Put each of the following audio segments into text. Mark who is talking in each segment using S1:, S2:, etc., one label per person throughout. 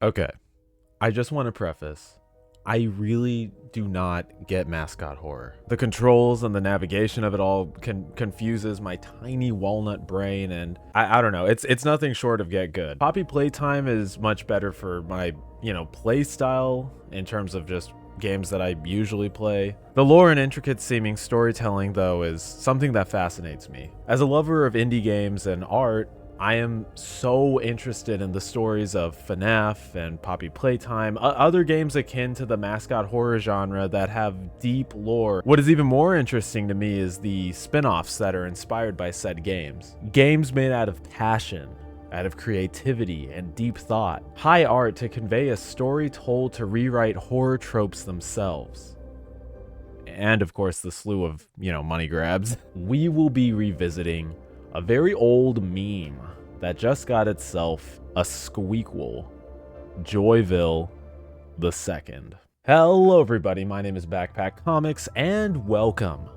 S1: Okay, I just want to preface, I really do not get Mascot horror. The controls and the navigation of it all confuses my tiny walnut brain, and I don't know, it's nothing short of get good. Poppy Playtime is much better for my, play style in terms of just games that I usually play. The lore and intricate seeming storytelling, though, is something that fascinates me. As a lover of indie games and art, I am so interested in the stories of FNAF and Poppy Playtime, other games akin to the Mascot horror genre that have deep lore. What is even more interesting to me is the spin-offs that are inspired by said games. Games made out of passion, out of creativity and deep thought. High art to convey a story told to rewrite horror tropes themselves. And of course, the slew of, money grabs. We will be revisiting a very old meme that just got itself a squeakquel, Joyville the Second. Hello everybody, my name is Backpack Comics and welcome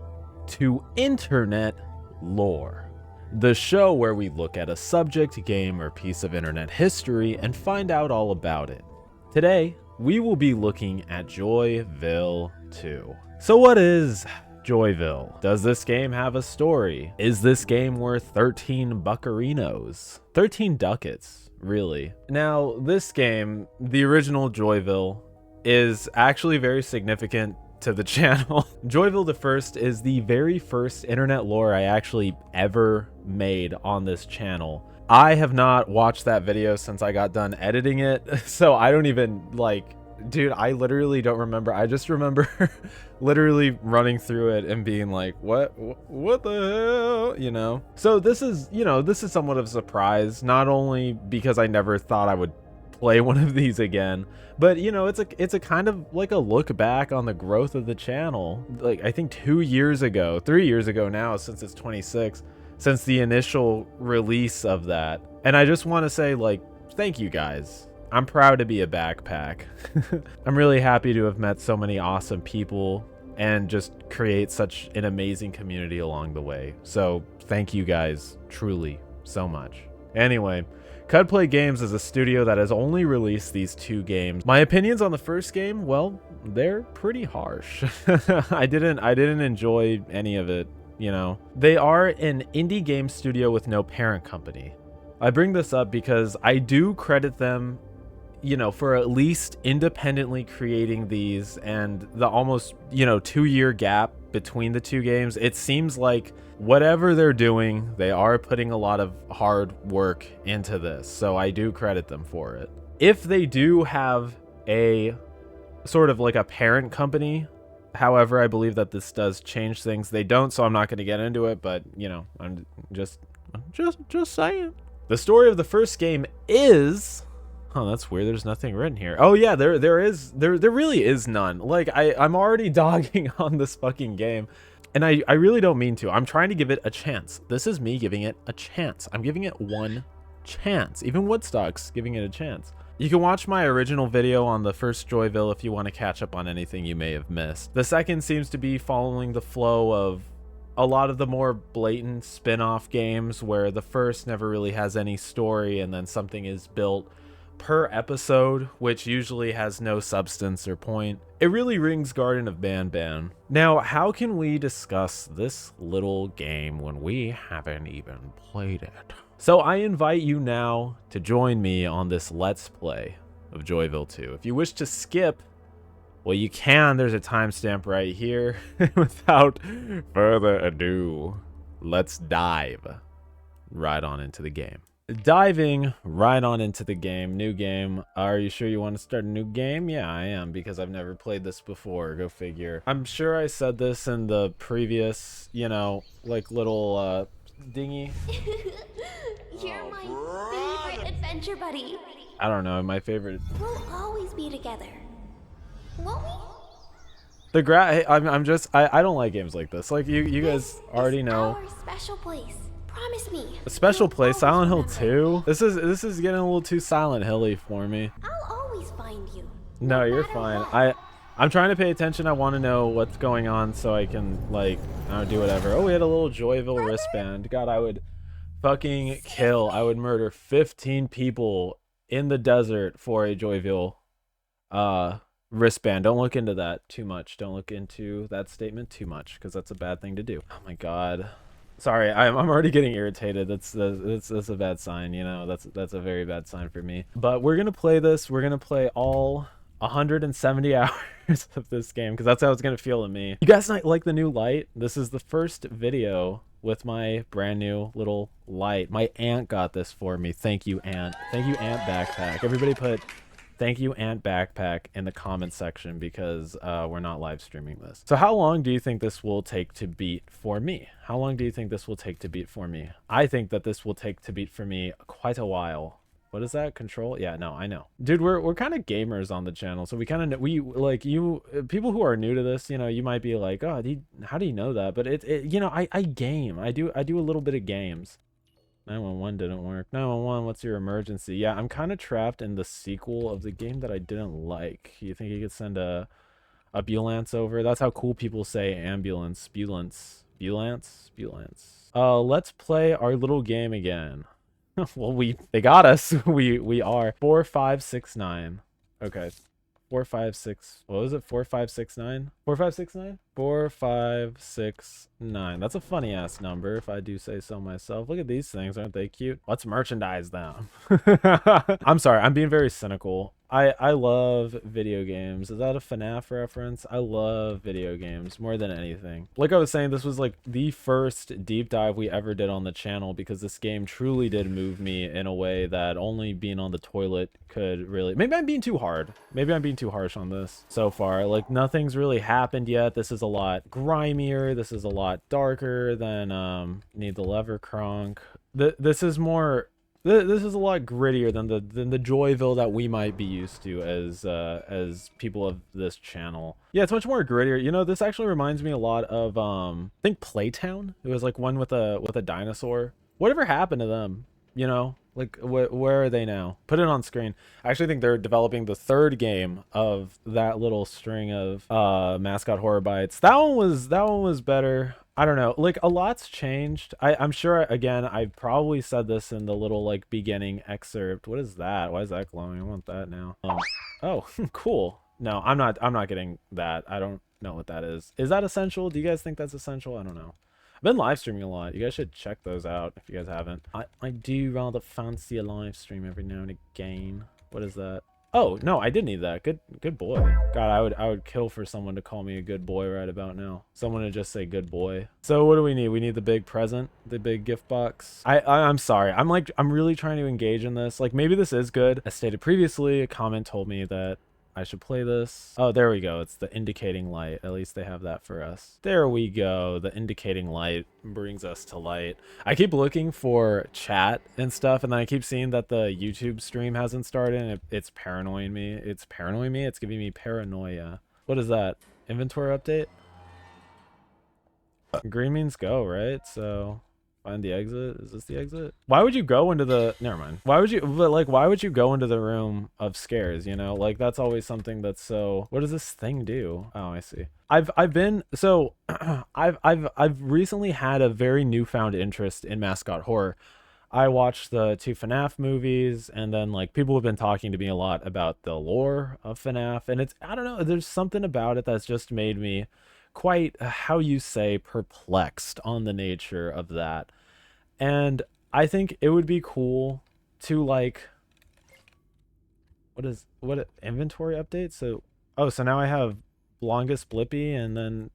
S1: to Internet Lore, the show where we look at a subject, game, or piece of internet history and find out all about it. Today, we will be looking at Joyville 2. So what is Joyville? Does this game have a story? Is this game worth 13 buccarinos? 13 ducats, really. Now, this game, the original Joyville, is actually very significant to the channel. Joyville the First is the very first internet lore I actually ever made on this channel. I have not watched that video since I got done editing it, so I don't even, dude, I literally don't remember. I just remember literally running through it and being like, what the hell, So this is, this is somewhat of a surprise, not only because I never thought I would play one of these again, but it's a kind of like a look back on the growth of the channel. Like, I think 3 years ago now, since it's 26, since the initial release of that. And I just want to say, thank you guys. I'm proud to be a backpack. I'm really happy to have met so many awesome people and just create such an amazing community along the way. So thank you guys truly so much. Anyway, Cudplay Games is a studio that has only released these 2 games. My opinions on the first game, well, they're pretty harsh. I didn't enjoy any of it, They are an indie game studio with no parent company. I bring this up because I do credit them for at least independently creating these, and the almost, 2-year gap between the 2 games. It seems like whatever they're doing, they are putting a lot of hard work into this. So I do credit them for it. If they do have a sort of like a parent company, however, I believe that this does change things. They don't, so I'm not going to get into it, but I'm just saying. The story of the first game is... Oh, that's weird. There's nothing written here. Oh yeah, there really is none. I'm already dogging on this fucking game, and I really don't mean to. I'm trying to give it a chance. This is me giving it a chance. I'm giving it one chance. Even Woodstock's giving it a chance. You can watch my original video on the first Joyville if you want to catch up on anything you may have missed. The second seems to be following the flow of a lot of the more blatant spin-off games where the first never really has any story and then something is built per episode, which usually has no substance or point. It really rings Garden of Banban. Now, how can we discuss this little game when we haven't even played it? So I invite you now to join me on this Let's Play of Joyville 2. If you wish to skip, well, you can. There's a timestamp right here. Without further ado, let's dive right on into the game. Diving right on into the game. New game. Are you sure you want to start a new game? Yeah, I am, because I've never played this before. Go figure. I'm sure I said this in the previous, little dinghy.
S2: You're my favorite adventure buddy.
S1: I don't know, my favorite.
S2: We'll always be together, won't we?
S1: I don't like games like this. You guys already know.
S2: Our special place. Promise me.
S1: A special place, Silent Hill 2? This is getting a little too Silent Hilly for me.
S2: I'll always find you.
S1: No, you're fine. I'm trying to pay attention. I want to know what's going on so I can do whatever. Oh, we had a little Joyville wristband. God, I would fucking kill. I would murder 15 people in the desert for a Joyville wristband. Don't look into that too much. Don't look into that statement too much, because that's a bad thing to do. Oh my god. Sorry, I'm already getting irritated. That's a bad sign, you know. That's a very bad sign for me. But we're gonna play this. We're gonna play all 170 hours of this game, because that's how it's gonna feel to me. You guys not like the new light? This is the first video with my brand new little light. My aunt got this for me. Thank you, aunt. Thank you, aunt backpack. Everybody put thank you, Aunt Backpack, in the comment section, because we're not live streaming this. So how long do you think this will take to beat for me? How long do you think this will take to beat for me? I think that this will take to beat for me quite a while. What is that? Control? Yeah, no, I know. Dude, we're kind of gamers on the channel, so we kind of, we, like, you, people who are new to this, you know, you might be like, oh, how do you know that? But you know, I game. I do a little bit of games. 911 didn't work. 911, what's your emergency? Yeah, I'm kind of trapped in the sequel of the game that I didn't like. You think you could send a ambulance over? That's how cool people say ambulance. Ambulance. Ambulance. Let's play our little game again. Well, they got us. we are 4 5 6 9. Okay. 4 5 6. What was it? 4 5 6 9. 4 5 6 9. 4 5 6 9. That's a funny ass number, if I do say so myself. Look at these things, aren't they cute? Let's merchandise them. I'm sorry, I'm being very cynical. I love video games. Is that a FNAF reference? I love video games more than anything. Like I was saying, this was like the first deep dive we ever did on the channel, because this game truly did move me in a way that only being on the toilet could really. Maybe I'm being too hard. Maybe I'm being too harsh on this so far. Like, nothing's really happened yet. This is a lot grimier. This is a lot darker than Need the Lever Kronk. This is more. This is a lot grittier than the Joyville that we might be used to as people of this channel. Yeah, it's much more grittier. You know, this actually reminds me a lot of I think Playtown. It was like one with a dinosaur. Whatever happened to them? You know, like where are they now? Put it on screen. I actually think they're developing the third game of that little string of Mascot horror bites. That one was better. I don't know, like, a lot's changed. I'm sure, again, I probably said this in the little, like, beginning excerpt. What is that? Why is that glowing? I want that now. Oh, cool. No, I'm not getting that. I don't know what that is. Is that essential? Do you guys think that's essential? I don't know. I've been live streaming a lot. You guys should check those out if you guys haven't. I do rather fancy a live stream every now and again. What is that? Oh, no, I did need that. Good boy. God, I would kill for someone to call me a good boy right about now. Someone to just say good boy. So what do we need? We need the big present, the big gift box. I'm sorry. I'm really trying to engage in this. Like, maybe this is good. As stated previously, a comment told me that I should play this. Oh, there we go. It's the indicating light. At least they have that for us. There we go. The indicating light brings us to light. I keep looking for chat and stuff, and then I keep seeing that the YouTube stream hasn't started, and it's paranoid me. It's paranoid me. It's giving me paranoia. What is that? Inventory update? Green means go, right? So find the exit. Is this the exit? Why would you go into the, never mind. Why would you go into the room of scares, you know? Like, that's always something that's so, what does this thing do? Oh, I see. I've been, so I've recently had a very newfound interest in Mascot horror. I watched the 2 FNAF movies, and then, like, people have been talking to me a lot about the lore of FNAF, and it's, I don't know, there's something about it that's just made me quite, how you say, perplexed on the nature of that. And I think it would be cool to, like, what inventory update? So, oh, so now I have longest Blippy, and then,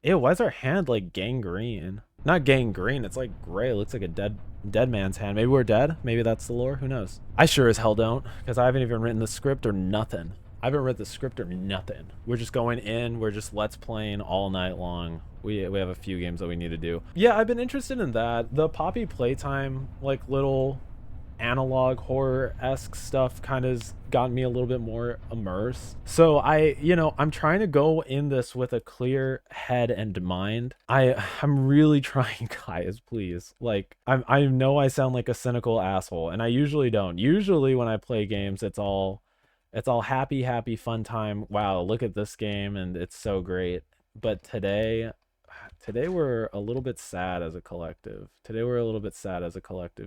S1: ew, why is our hand like gangrene? Not gangrene, it's like gray. It looks like a dead man's hand. Maybe we're dead. Maybe that's the lore. Who knows? I sure as hell don't, because I haven't even written the script or nothing. I haven't read the script or nothing. We're just going in. We're just let's playing all night long. We have a few games that we need to do. Yeah, I've been interested in that. The Poppy Playtime, like, little analog horror-esque stuff kind of got me a little bit more immersed. So I'm trying to go in this with a clear head and mind. I'm really trying, guys, please. Like, I know I sound like a cynical asshole, and I usually don't. Usually when I play games, it's all happy fun time. Wow, look at this game and it's so great. But today we're a little bit sad as a collective.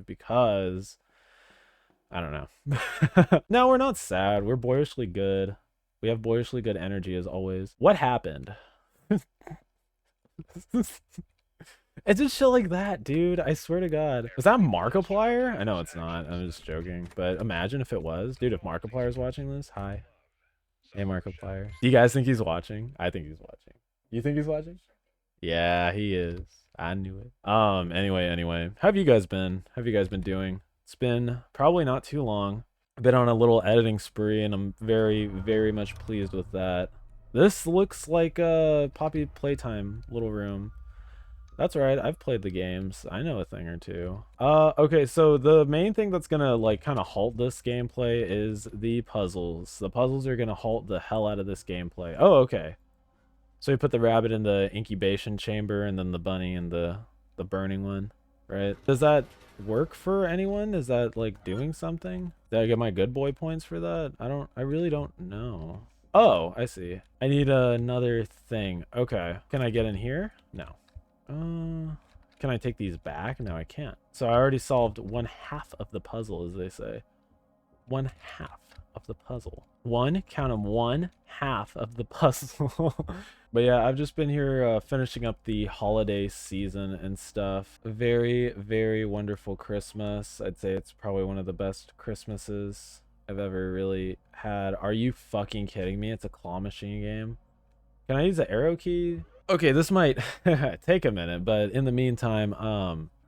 S1: Because I don't know. No, we're not sad. We're boyishly good. We have boyishly good energy as always. What happened? It's just shit like that, dude. I swear to God. Was that Markiplier? I know it's not. I'm just joking. But imagine if it was. Dude, if Markiplier's watching this, hi. Hey, Markiplier. Do you guys think he's watching? I think he's watching. You think he's watching? Yeah, he is. I knew it. Anyway. How have you guys been? How have you guys been doing? It's been probably not too long. I've been on a little editing spree, and I'm very, very much pleased with that. This looks like a Poppy Playtime little room. That's right, I've played the games. I know a thing or two. Okay, so the main thing that's gonna like kind of halt this gameplay is the puzzles. The puzzles are gonna halt the hell out of this gameplay. Oh, okay. So we put the rabbit in the incubation chamber and then the bunny in the burning one, right? Does that work for anyone? Is that like doing something? Did I get my good boy points for that? I really don't know. Oh, I see. I need another thing. Okay. Can I get in here? No. Can I take these back? No, I can't. So I already solved 1/2 of the puzzle, as they say. 1/2 of the puzzle. Count them, 1/2 of the puzzle. But yeah, I've just been here finishing up the holiday season and stuff. Very, very wonderful Christmas. I'd say it's probably one of the best Christmases I've ever really had. Are you fucking kidding me? It's a claw machine game. Can I use the arrow key? Okay, this might take a minute, but in the meantime,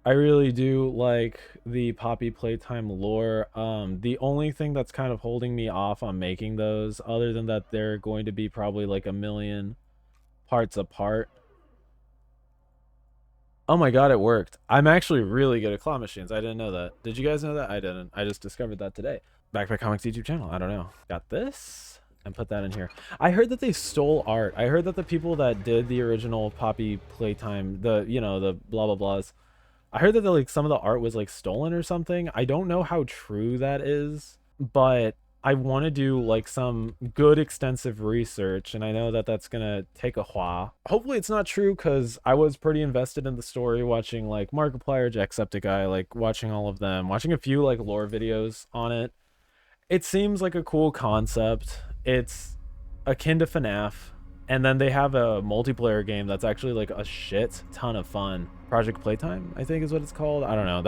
S1: I really do like the Poppy Playtime lore. The only thing that's kind of holding me off on making those, other than that they're going to be probably like a million parts apart. Oh my god, it worked. I'm actually really good at claw machines. I didn't know that. Did you guys know that? I didn't. I just discovered that today. Backpack Comics YouTube channel. I don't know. Got this. And put that in here. I heard that they stole art. I heard that the people that did the original Poppy Playtime, the blah blah blahs, I heard that like some of the art was like stolen or something. I don't know how true that is, but I want to do like some good extensive research, and I know that that's gonna take a while. Hopefully it's not true, because I was pretty invested in the story, watching like Markiplier, Jacksepticeye, like watching all of them, watching a few like lore videos on it. It seems like a cool concept. It's akin to FNAF, and then they have a multiplayer game that's actually like a shit ton of fun. Project Playtime, I think is what it's called. I don't know.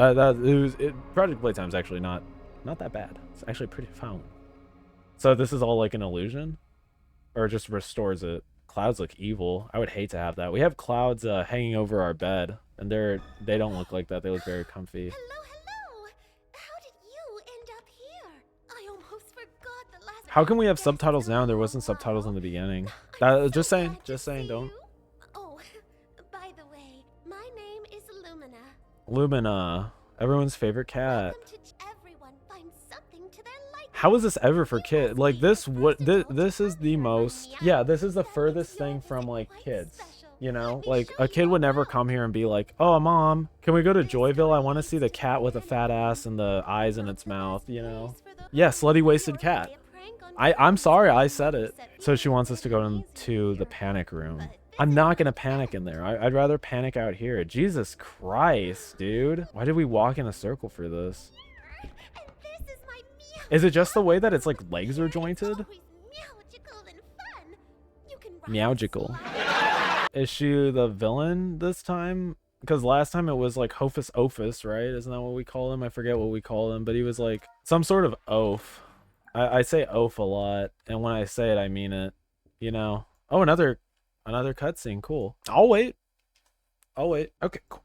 S1: Project Playtime's actually not that bad. It's actually pretty fun. So this is all like an illusion, or just restores it. Clouds look evil. I would hate to have that. We have clouds hanging over our bed, and they don't look like that. They look very comfy. How can we have subtitles now and there wasn't subtitles in the beginning? Just saying, don't.
S2: Oh, by the way, my name is Lumina.
S1: Lumina, everyone's favorite cat.
S2: Everyone finds something to their liking.
S1: How is this ever for kids? Like this is the most, yeah, this is the furthest thing from like kids. You know, like a kid would never come here and be like, "Oh, mom, can we go to Joyville? I want to see the cat with a fat ass and the eyes in its mouth," you know? Yeah, slutty wasted cat. I'm sorry, I said it. So she wants us to go into the panic room. I'm not gonna panic in there. I'd rather panic out here. Jesus Christ, dude. Why did we walk in a circle for this? Is it just the way that its like legs are jointed? Meowgical. Is she the villain this time? Because last time it was like Hofus Ofus, right? Isn't that what we call him? I forget what we call him, but he was like some sort of oaf. I say oaf a lot, and when I say it, I mean it. You know. Oh, another cutscene. Cool. I'll wait. Okay, cool.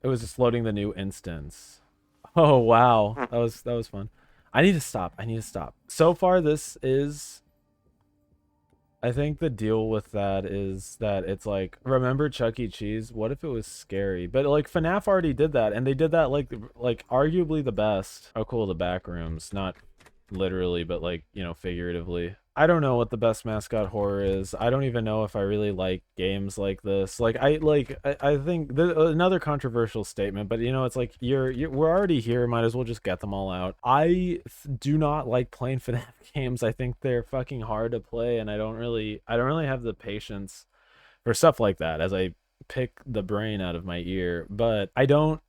S1: It was just loading the new instance. Oh wow, that was fun. I need to stop. So far, this is. I think the deal with that is that it's like, remember Chuck E. Cheese? What if it was scary? But like FNAF already did that, and they did that like arguably the best. Oh cool, the back rooms, not literally, but like, you know, figuratively. I don't know what the best mascot horror is. I don't even know if I really like games like this. Like I think another controversial statement, but you know, it's like we're already here, might as well just get them all out. I do not like playing FNAF games. I think they're fucking hard to play, and I don't really have the patience for stuff like that as I pick the brain out of my ear. But I don't.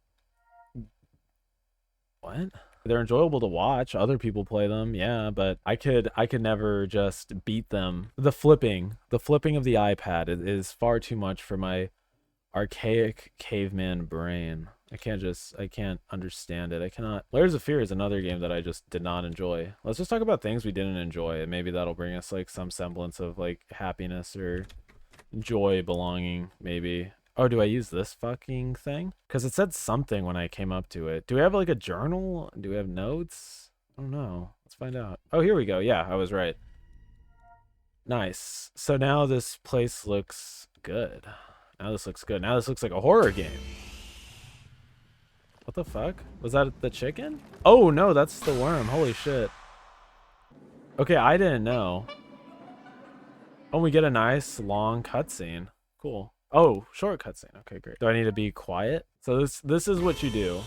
S1: What? They're enjoyable to watch. Other people play them, yeah, but I could never just beat them. The flipping of the iPad is far too much for my archaic caveman brain. I can't understand it. I cannot. Layers of Fear is another game that I just did not enjoy. Let's just talk about things we didn't enjoy, and maybe that'll bring us like some semblance of like happiness or joy, belonging, maybe. Oh, do I use this fucking thing? Because it said something when I came up to it. Do we have like a journal? Do we have notes? I don't know. Let's find out. Oh, here we go. Yeah, I was right. Nice. So now this place looks good. Now this looks good. Now this looks like a horror game. What the fuck? Was that the chicken? Oh, no, that's the worm. Holy shit. Okay, I didn't know. Oh, we get a nice long cutscene. Cool. Oh, short cutscene. Okay, great. Do I need to be quiet? So this is what you do.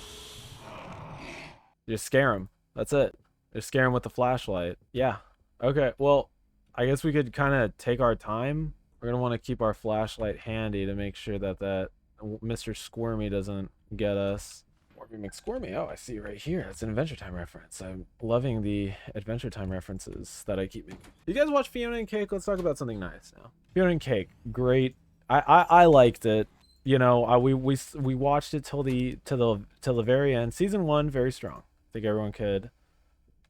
S1: You just scare him. That's it. Just scare him with the flashlight. Yeah. Okay, well, I guess we could kind of take our time. We're going to want to keep our flashlight handy to make sure that Mr. Squirmy doesn't get us. Morby McSquirmy. Oh, I see right here. It's an Adventure Time reference. I'm loving the Adventure Time references that I keep making. You guys watch Fiona and Cake? Let's talk about something nice now. Fiona and Cake, great. I liked it. You know, we watched it till the very end. Season 1, very strong. I think everyone could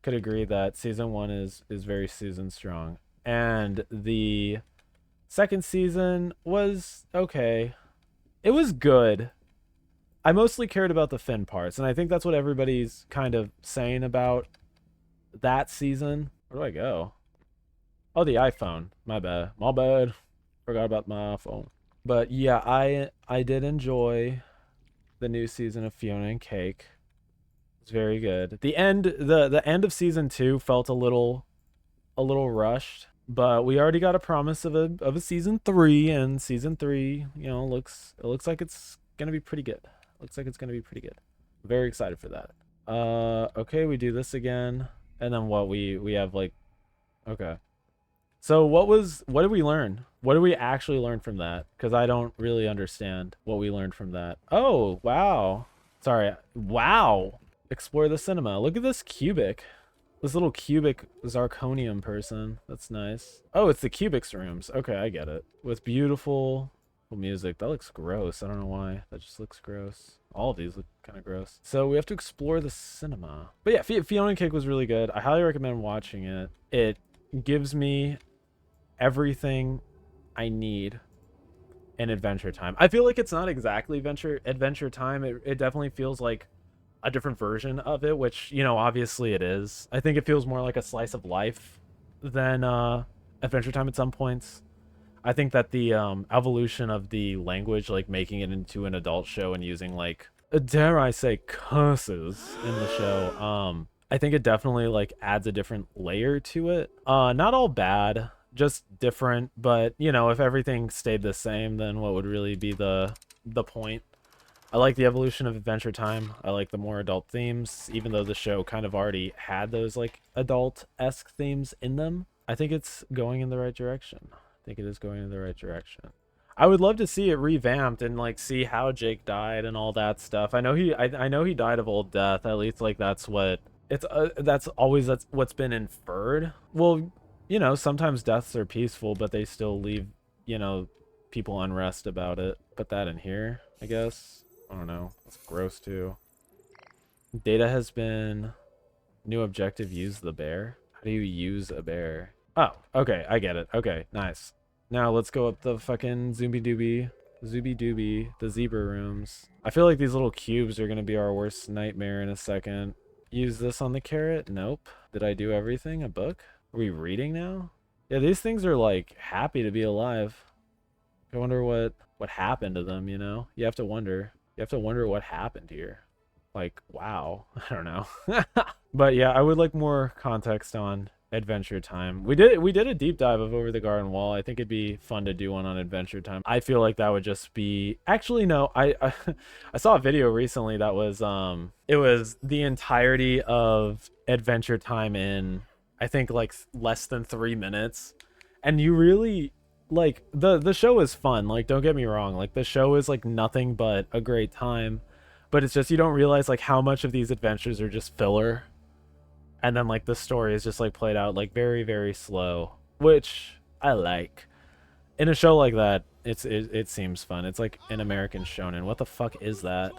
S1: agree that season 1 is very season strong. And the second season was okay. It was good. I mostly cared about the Finn parts, and I think that's what everybody's kind of saying about that season. Where do I go? Oh, the iPhone. My bad. My bad. Forgot about my phone. But yeah, I did enjoy the new season of Fiona and Cake. It's very good. The end of season 2 felt a little rushed, but we already got a promise of a season 3, and season 3, you know, it looks like it's gonna be pretty good. Looks like it's gonna be pretty good. Very excited for that. Okay, we do this again, and then what we have like, okay. So what did we learn? What did we actually learn from that? Because I don't really understand what we learned from that. Oh, wow. Sorry. Wow. Explore the cinema. Look at this cubic. This little cubic zirconium person. That's nice. Oh, it's the Cubic's rooms. Okay, I get it. With beautiful music. That looks gross. I don't know why. That just looks gross. All of these look kind of gross. So we have to explore the cinema. But yeah, Fiona and Cake was really good. I highly recommend watching it. It gives me everything I need in Adventure Time. I feel like it's not exactly Adventure Time. It definitely feels like a different version of it, which, you know, obviously it is. I think it feels more like a slice of life than Adventure Time at some points. I think that the evolution of the language, like making it into an adult show and using like, dare I say, curses in the show, I think it definitely like adds a different layer to it. Not all bad, just different, but you know, if everything stayed the same, then what would really be the point? I like the evolution of Adventure Time. I like the more adult themes, even though the show kind of already had those like adult-esque themes in them. I think it's going in the right direction. I think it is going in the right direction. I would love to see it revamped and like see how Jake died and all that stuff. I know he died of old death. At least like that's what it's that's what's been inferred. Well, you know, sometimes deaths are peaceful, but they still leave, you know, people unrest about it. Put that in here, I guess. I don't know. That's gross too. Data has been new objective, use the bear. How do you use a bear? Oh, okay, I get it. Okay, nice. Now let's go up the fucking Zooby Dooby, the zebra rooms. I feel like these little cubes are gonna be our worst nightmare in a second. Use this on the carrot? Nope. Did I do everything? A book? Are we reading now? Yeah, these things are like happy to be alive. I wonder what happened to them, you know? You have to wonder. You have to wonder what happened here. Like, wow. I don't know. But yeah, I would like more context on Adventure Time. We did a deep dive of Over the Garden Wall. I think it'd be fun to do one on Adventure Time. I feel like that would just be, actually no, I saw a video recently that was it was the entirety of Adventure Time in, I think, like less than 3 minutes. And you really like the show is fun, like don't get me wrong, like the show is like nothing but a great time, But it's just you don't realize like how much of these adventures are just filler, and then like the story is just like played out like very very slow, which I like. In a show like that, it seems fun. It's like an American shonen. What the fuck is that?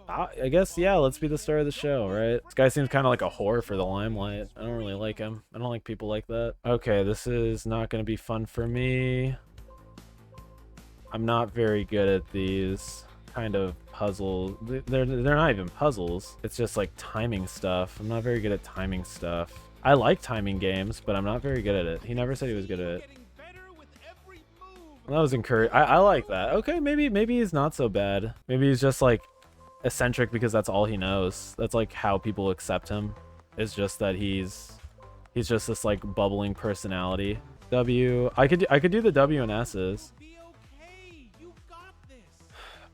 S1: I guess, yeah, let's be the star of the show, right? This guy seems kind of like a whore for the limelight. I don't really like him. I don't like people like that. Okay, this is not going to be fun for me. I'm not very good at these kind of puzzles. They're not even puzzles. It's just like timing stuff. I'm not very good at timing stuff. I like timing games, but I'm not very good at it. He never said he was good at it. Well, that was encouraging. I like that. Okay, maybe he's not so bad. Maybe he's just like eccentric because that's all he knows. That's like how people accept him. It's just that he's just this like bubbling personality. W. I could do the W and S's.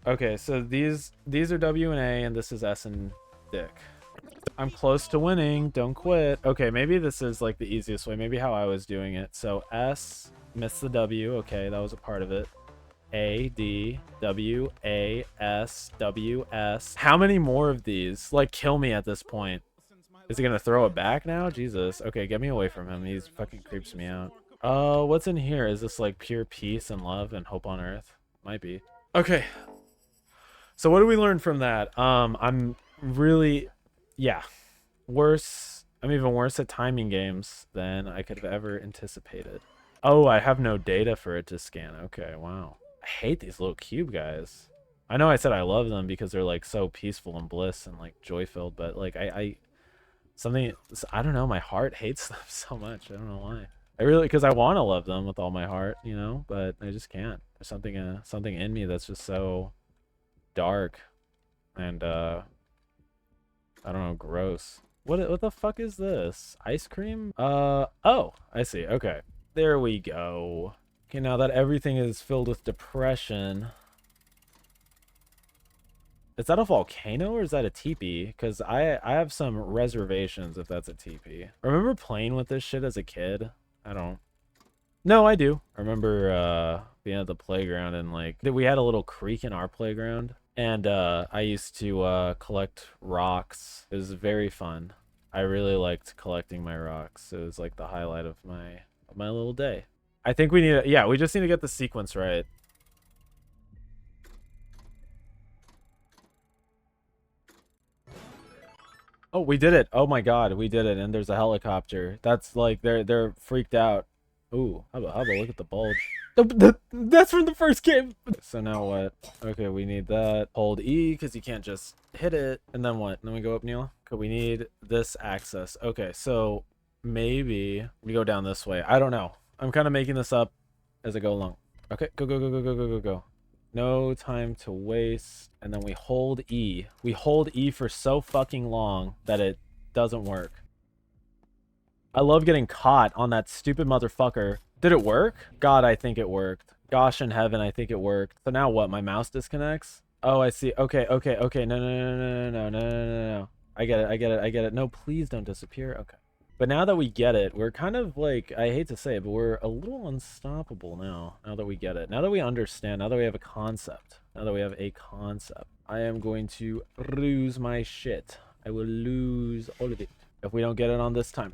S1: Okay, so these are W and A, and this is S and Dick. I'm close to winning. Don't quit. Okay, maybe this is like the easiest way. Maybe how I was doing it. So S, miss the W. Okay, that was a part of it. A, D, W, A, S, W, S. How many more of these? Like, kill me at this point. Is he gonna throw it back now? Jesus. Okay, get me away from him. He's fucking creeps me out. What's in here? Is this like pure peace and love and hope on earth? Might be. Okay. So what do we learn from that? I'm really, yeah, worse. I'm even worse at timing games than I could have ever anticipated. Oh, I have no data for it to scan. Okay, wow. I hate these little cube guys. I know I said I love them because they're like so peaceful and bliss and like joy filled, but like I don't know, my heart hates them so much. I don't know why. I really, because I want to love them with all my heart, you know, but I just can't. There's something in me that's just so dark and I don't know, gross. What the fuck is this? Ice cream? Oh, I see. Okay. There we go. Okay, now that everything is filled with depression. Is that a volcano or is that a teepee? Because I have some reservations if that's a teepee. Remember playing with this shit as a kid? I don't. No, I do. I remember being at the playground and like we had a little creek in our playground. And I used to collect rocks. It was very fun. I really liked collecting my rocks. It was like the highlight of my little day. I think we need to, yeah, we just need to get the sequence right. Oh, we did it. Oh my god, we did it. And there's a helicopter. That's like they're freaked out. Ooh, how about look at the bulge. That's from the first game. So now what? Okay, we need that. Hold E because you can't just hit it. And then what? Then we go up, Neil. Okay, we need this access. Okay, so maybe we go down this way. I don't know. I'm kind of making this up as I go along. Okay, go. No time to waste. And then we hold E. We hold E for so fucking long that it doesn't work. I love getting caught on that stupid motherfucker. Did it work? God, I think it worked. Gosh in heaven, I think it worked. So now what? My mouse disconnects? Oh, I see. Okay. No. I get it. No, please don't disappear. Okay. But now that we get it, we're kind of like, I hate to say it, but we're a little unstoppable now that we get it. Now that we understand, now that we have a concept, I am going to lose my shit. I will lose all of it. If we don't get it on this time.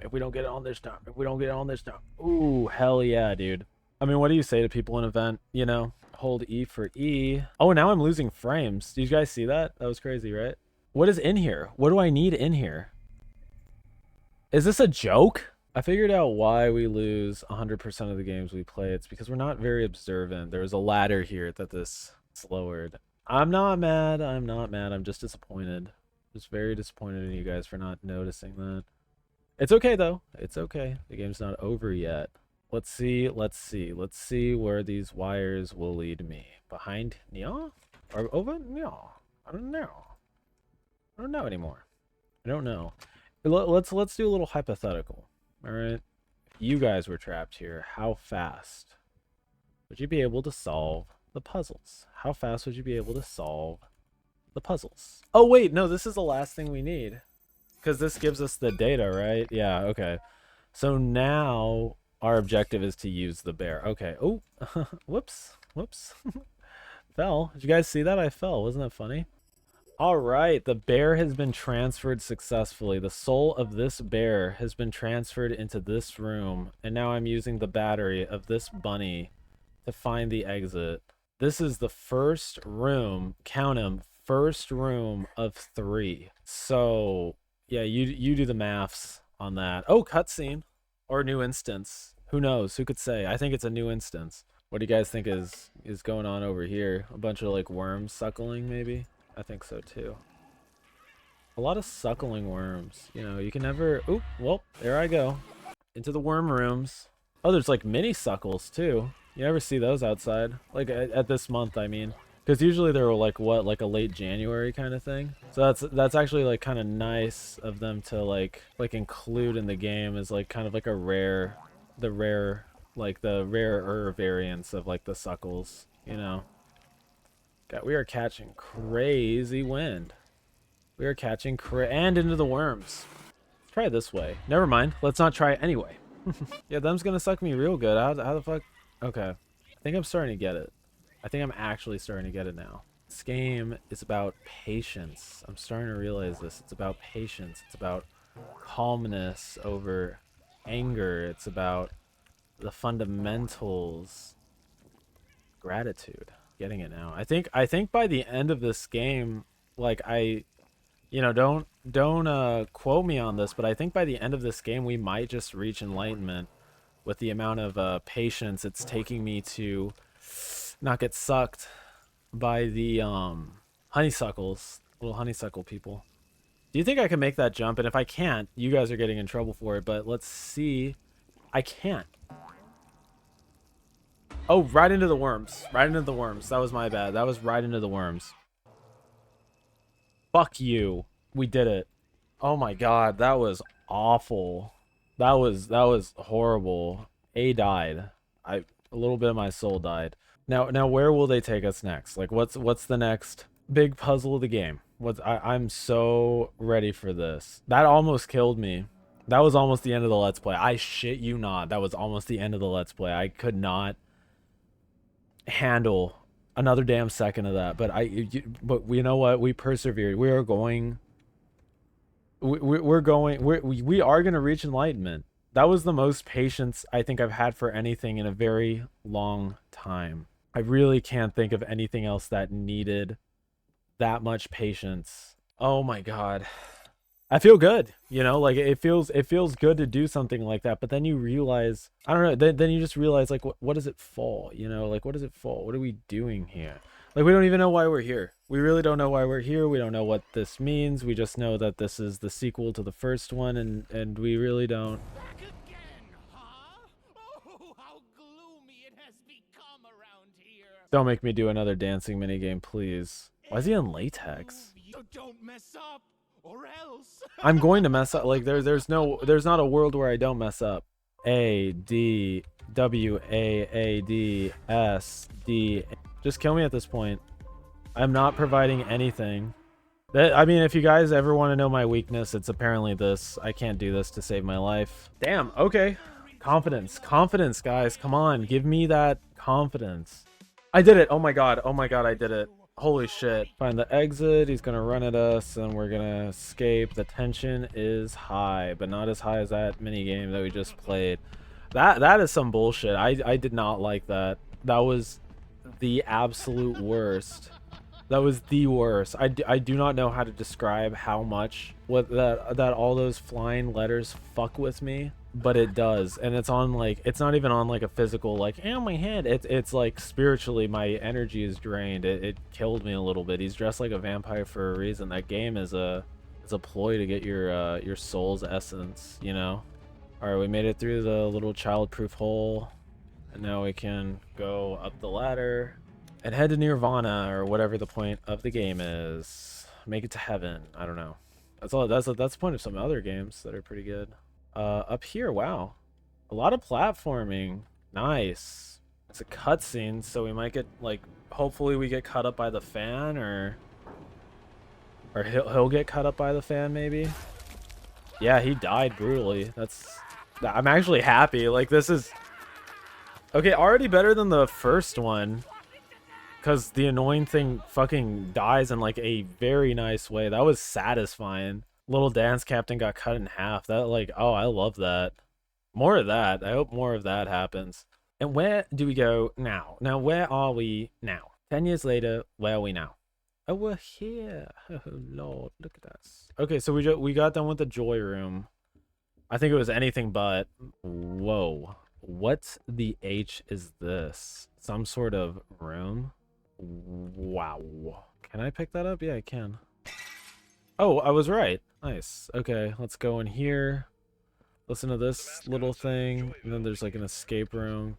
S1: Ooh, hell yeah, dude. I mean, what do you say to people in an event? You know, hold E for E. Oh, now I'm losing frames. Did you guys see that? That was crazy, right? What is in here? What do I need in here? Is this a joke? I figured out why we lose 100% of the games we play. It's because we're not very observant. There was a ladder here that this lowered. I'm not mad. I'm just disappointed. Just very disappointed in you guys for not noticing that. It's okay though. It's okay. The game's not over yet. Let's see where these wires will lead me. Behind Nia? Or over Nia? I don't know anymore. I don't know. Let's do a little hypothetical. All right. If you guys were trapped here, how fast would you be able to solve the puzzles? How fast would you be able to solve the puzzles? Oh wait, no, this is the last thing we need because this gives us the data, right? Yeah, okay. So now our objective is to use the bear. Okay. Oh, whoops. Fell. Did you guys see that? I fell. Wasn't that funny? All right, the bear has been transferred successfully. The soul of this bear has been transferred into this room, and now I'm using the battery of this bunny to find the exit. This is the first room, count 'em, first room of 3. So, yeah, you do the maths on that. Oh, cutscene or new instance. Who knows? Who could say? I think it's a new instance. What do you guys think is going on over here? A bunch of like worms suckling maybe? I think so too. A lot of suckling worms. You know, you can never... Oop, well, there I go. Into the worm rooms. Oh, there's like mini suckles too. You never see those outside. Like at this month, I mean. Because usually they're like, what, like a late January kind of thing? So that's actually like kind of nice of them to like include in the game as like kind of like a rare... the rarer variants of like the suckles, you know. God, we are catching crazy wind. We are catching and into the worms. Let's try it this way. Never mind. Let's not try it anyway. Yeah, them's gonna suck me real good. How the fuck? Okay. I think I'm starting to get it. I think I'm actually starting to get it now. This game is about patience. I'm starting to realize this. It's about patience. It's about calmness over anger. It's about the fundamentals. Gratitude. Getting it now. I think by the end of this game, like you know, don't quote me on this, but I think by the end of this game we might just reach enlightenment with the amount of patience it's taking me to not get sucked by the honeysuckles, little honeysuckle people. Do you think I can make that jump? And if I can't, you guys are getting in trouble for it, but let's see. I can't. Oh, right into the worms. Right into the worms. That was my bad. That was right into the worms. Fuck you. We did it. Oh my god, that was awful. That was horrible. A died. A little bit of my soul died. Now where will they take us next? Like what's the next big puzzle of the game? I'm so ready for this. That almost killed me. That was almost the end of the Let's Play. I shit you not. That was almost the end of the Let's Play. I could not handle another damn second of that, but but you know what, we persevered. We are going we are going to reach enlightenment. That was the most patience I think I've had for anything in a very long time. I really can't think of anything else that needed that much patience. Oh my god, I feel good, you know, like it feels good to do something like that, but then you realize, I don't know, then you just realize like what does it fall, you know, like what does it fall? What are we doing here? Like we don't even know why we're here. We really don't know why we're here. We don't know what this means. We just know that this is the sequel to the first one, and we really don't.
S3: Back again, huh? Oh, how gloomy it has become around here.
S1: Don't make me do another dancing minigame, please. Why is he in latex?
S3: So don't mess up. Or else.
S1: I'm going to mess up. Like there's not a world where I don't mess up. A D W A D S D. Just kill me at this point. I'm not providing anything. I mean, if you guys ever want to know my weakness, it's apparently this. I can't do this to save my life. Damn. Okay. Confidence, guys. Come on, give me that confidence. I did it. Oh my god. Oh my god. I did it. Holy shit. Find the exit. He's gonna run at us and we're gonna escape. The tension is high, but not as high as that mini game that we just played. That is some bullshit. I did not like that. That was the absolute worst. That was the worst. I do not know how to describe how much that all those flying letters fuck with me, but it does. And it's on like, it's not even on like a physical like, ow my head. It's like spiritually my energy is drained. It killed me a little bit. He's dressed like a vampire for a reason. That game is a ploy to get your soul's essence, you know. All right, we made it through the little child-proof hole, and now we can go up the ladder and head to Nirvana, or whatever the point of the game is. Make it to heaven. I don't know. That's the point of some other games that are pretty good. Up here, wow, a lot of platforming. Nice. It's a cutscene, so we might get like, hopefully we get cut up by the fan, or he'll get cut up by the fan maybe. Yeah, he died brutally. I'm actually happy. Like, this is okay, already better than the first one. because the annoying thing fucking dies in like a very nice way. That was satisfying. Little dance captain got cut in half. That like, oh, I love that. More of that. I hope more of that happens. And where do we go now? Now, where are we now? 10 years later, where are we now? Oh, we're here. Oh, Lord, look at us. Okay, so we got done with the joy room. I think it was anything but. Whoa. What the H is this? Some sort of room? Wow. Can I pick that up? Yeah, I can. Oh, I was right. Nice. Okay, let's go in here. Listen to this little thing. And then there's like an escape room.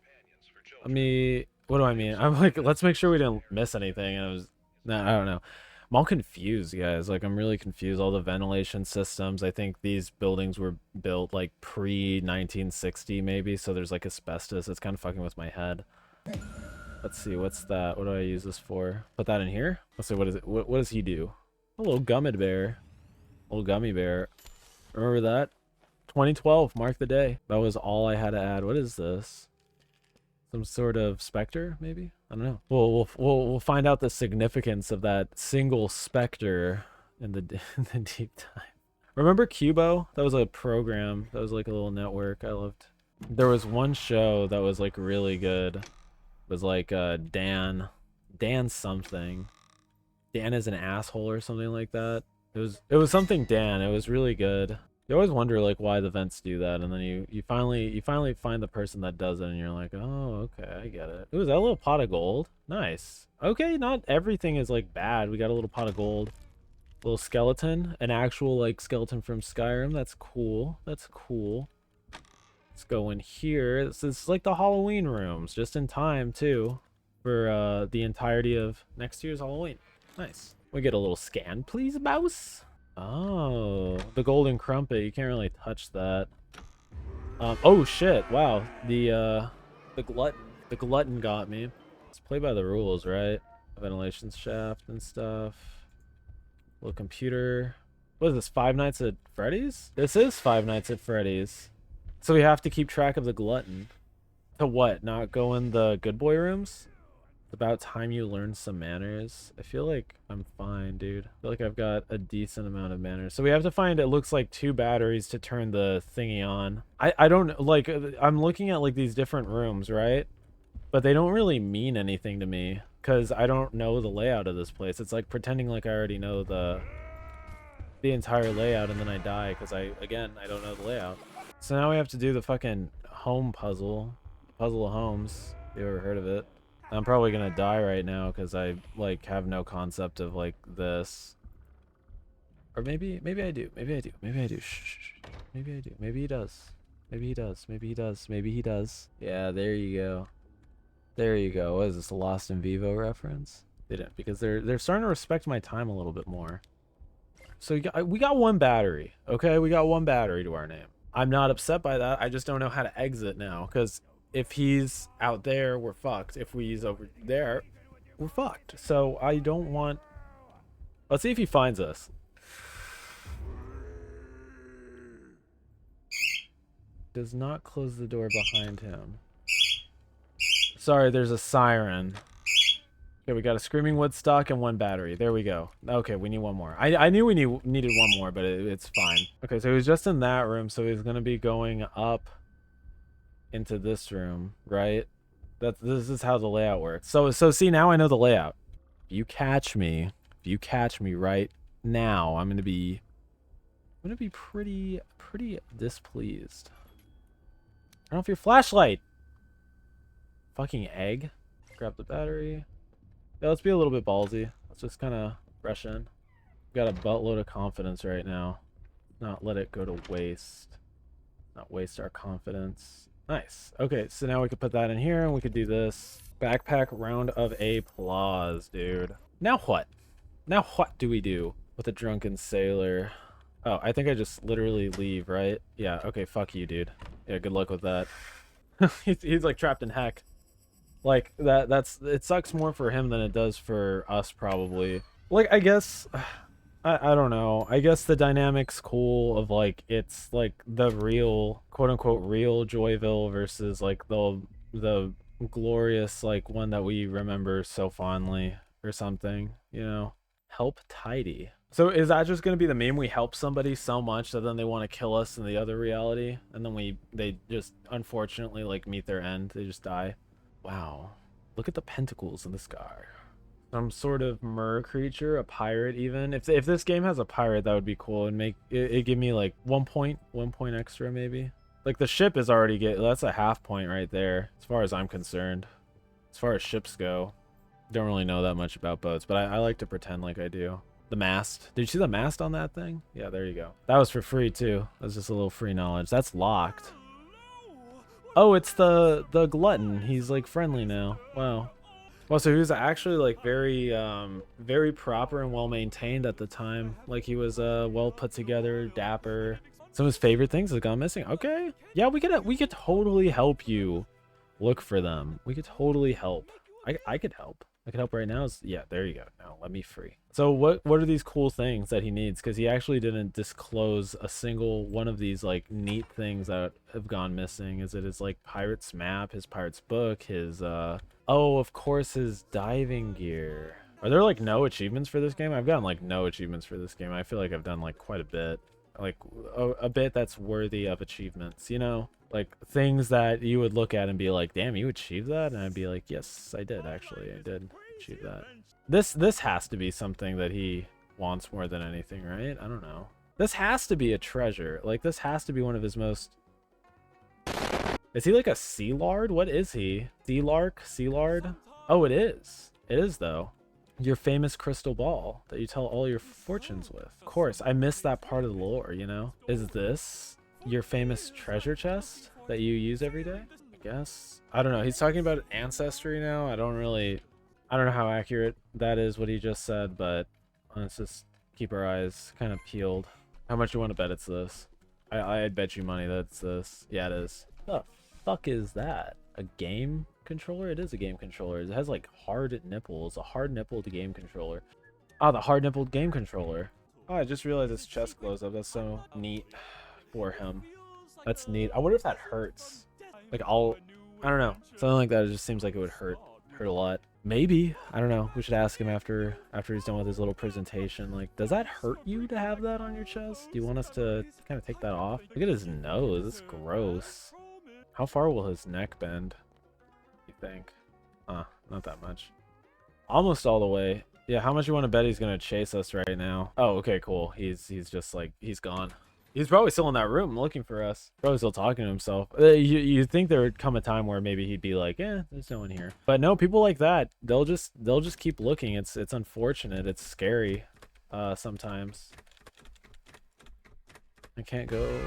S1: What do I mean? I'm like, let's make sure we didn't miss anything. And I don't know. I'm all confused, guys. Like, I'm really confused. All the ventilation systems. I think these buildings were built like pre-1960 maybe. So there's like asbestos. It's kind of fucking with my head. Let's see. What's that? What do I use this for? Put that in here? Let's see. What is it? What does he do? A little gummy bear. Little gummy bear. Remember that? 2012. Mark the day. That was all I had to add. What is this? Some sort of specter, maybe? I don't know. We'll find out the significance of that single specter in the deep dive. Remember Cubo? That was a program. That was like a little network I loved. There was one show that was like really good. It was like Dan something. Dan is an asshole or something like that. It was something Dan. It was really good. You always wonder like why the vents do that, and then you finally find the person that does it, and you're like, oh, okay, I get it. Ooh, is that a little pot of gold? Nice. Okay, not everything is like bad. We got a little pot of gold, little skeleton, an actual like skeleton from Skyrim. That's cool. That's cool. Let's go in here. This is like the Halloween rooms, just in time too, for the entirety of next year's Halloween. Nice. We get a little scan, please, mouse. Oh, the golden crumpet. You can't really touch that. Oh shit! Wow, the glutton got me. Let's play by the rules, right? Ventilation shaft and stuff. Little computer. What is this? Five Nights at Freddy's? This is Five Nights at Freddy's. So we have to keep track of the glutton. To what? Not go in the good boy rooms? It's about time you learn some manners. I feel like I'm fine, dude. I feel like I've got a decent amount of manners. So we have to find, it looks like 2 batteries to turn the thingy on. I don't, like, I'm looking at, like, these different rooms, right? But they don't really mean anything to me, because I don't know the layout of this place. It's like pretending like I already know the entire layout, and then I die, because I don't know the layout. So now we have to do the fucking home puzzle. Puzzle of homes. You ever heard of it? I'm probably gonna die right now because I like have no concept of like this. Or maybe I do. Maybe I do. Shh. Maybe I do. Maybe he does. Maybe he does. Maybe he does. Yeah, there you go. There you go. What is this, a Lost in Vivo reference? Didn't, because they're starting to respect my time a little bit more. So we got 1 battery. Okay, we got 1 battery to our name. I'm not upset by that. I just don't know how to exit now, because if he's out there, we're fucked. If he's over there, we're fucked. So I don't want... Let's see if he finds us. Does not close the door behind him. Sorry, there's a siren. Okay, we got a Screaming Woodstock and 1 battery. There we go. Okay, we need 1 more. I knew we needed 1 more, but it's fine. Okay, so he was just in that room, so he's going to be going up into this room, right? This is how the layout works. So see, now I know the layout. If you catch me right now, I'm gonna be pretty displeased. Turn off your flashlight. Fucking egg. Grab the battery. Yeah, let's be a little bit ballsy. Let's just kind of rush in. Got a buttload of confidence right now. Not let it go to waste. Not waste our confidence. Nice. Okay, so now we could put that in here and we could do this. Backpack round of applause, dude. Now what? Now what do we do with a drunken sailor? Oh, I think I just literally leave, right? Yeah, okay, fuck you, dude. Yeah, good luck with that. he's like trapped in heck. Like, it sucks more for him than it does for us, probably. Like, I guess... I don't know. I guess the dynamic's cool of like it's like the real, quote unquote, real Joyville versus like the glorious, like, one that we remember so fondly or something, you know? Help tidy. So is that just gonna be the meme? We help somebody so much that then they want to kill us in the other reality, and then they just unfortunately like meet their end. They just die. Wow, look at the pentacles in the sky. Some sort of mer creature, a pirate even. If this game has a pirate, that would be cool and make it give me like 1 point extra maybe. Like the ship is already that's a half point right there as far as I'm concerned. As far as ships go, don't really know that much about boats, but I like to pretend like I do. The mast. Did you see the mast on that thing? Yeah, there you go. That was for free too. That's just a little free knowledge. That's locked. Oh, it's the glutton. He's like friendly now. Wow. Well, so he was actually like very proper and well maintained at the time. Like he was well put together, dapper. Some of his favorite things have gone missing. Okay. Yeah, we could totally help you look for them. We could totally help. I could help. I could help right now. Yeah, there you go. Now let me free. So what are these cool things that he needs? Because he actually didn't disclose a single one of these like neat things that have gone missing. Is it his like pirate's map, his pirate's book, his oh, of course, his diving gear. Are there like no achievements for this game? I've gotten like no achievements for this game. I feel like I've done like quite a bit, like a bit that's worthy of achievements, you know? Like things that you would look at and be like, damn, you achieved that? And I'd be like, yes, I did actually. I did achieve that. This has to be something that he wants more than anything, right? I don't know. This has to be a treasure. Like this has to be one of his most... Is he like a sea lard? What is he? Sea lark? Sea lard? Oh, it is. It is though. Your famous crystal ball that you tell all your fortunes with. Of course, I missed that part of the lore, you know? Is this your famous treasure chest that you use every day? I guess. I don't know. He's talking about ancestry now. I don't know how accurate that is what he just said, but let's just keep our eyes kind of peeled. How much you want to bet it's this? I'd bet you money that it's this. Yeah, it is. The fuck is that? A game controller? It is a game controller. It has like hard nipples. A hard nippled game controller. Oh, the hard nippled game controller. Oh, I just realized his chest glows up. That's so neat for him. That's neat. I wonder if that hurts. Like I don't know. Something like that. It just seems like it would hurt a lot. Maybe. I don't know. We should ask him after he's done with his little presentation. Like, does that hurt you to have that on your chest? Do you want us to kind of take that off? Look at his nose. It's gross. How far will his neck bend, you think? Not that much. Almost all the way. Yeah, how much you want to bet he's going to chase us right now? Oh, okay, cool. He's just like, he's gone. He's probably still in that room looking for us. Probably still talking to himself. You'd think there would come a time where maybe he'd be like, "Eh, there's no one here." But no, people like that, they'll just keep looking. It's unfortunate. It's scary. Sometimes. I can't go.